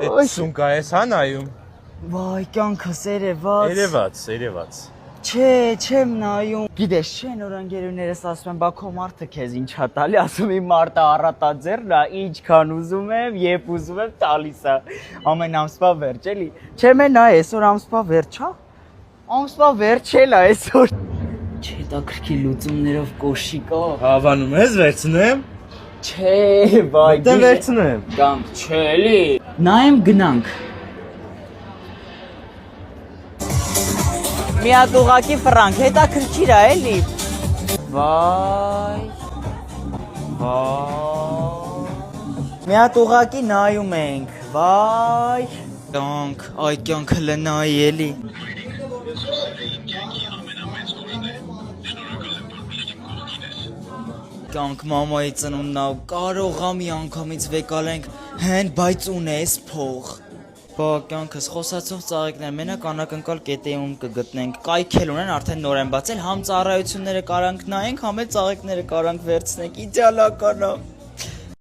Այդ սունկա ես հա նայում։ Վայ, կյանքս երևաց։ Երևաց։ Չեմ նայում։ Գիտես, չէ, նոր ընկերուներս ասում են, բա քո մարդը քեզ ինչ ա տալի, ասում եմ մարդը առատաձեռն ա, ինչքան ուզում եմ, երբ ուզում եմ տալիս ա։ Ամեն ամսվա վերջ էլի։ Չեմ նայ, այսօր ամսվա վերջ ա։ Ամսվա վերջ էլ ա այսօր։ Չէ, դա քրքի լուծումներով կոշիկա։ Հավանում ես վերցնեմ։ Չէ, վայ, Դե վերցնեմ։ Գանք, չէ, էլի։ Նայեմ գնանք։ Մի հատ ուղակի ֆրանկ, հետաքրքիր ա էլի։ Վայ։ Մի հատ ուղակի նայում ենք։ Վայ։ Կյանք, այ կյանքը լնայի էլի։ Կյանք մամայի ծնունդն ա, կարող ա մի անգամից վեկալենք, հեն բայց ունես փող։ Բա կյանքս խոսացող ծաղիկներ մենակ անակնկալ կետեում կգտնենք, կայքել ունեն արդեն նոր են բացել, համ ծառայությունները կարանք նայենք, համ էլ ծաղիկները կարանք վերցնենք, իդեալական ա։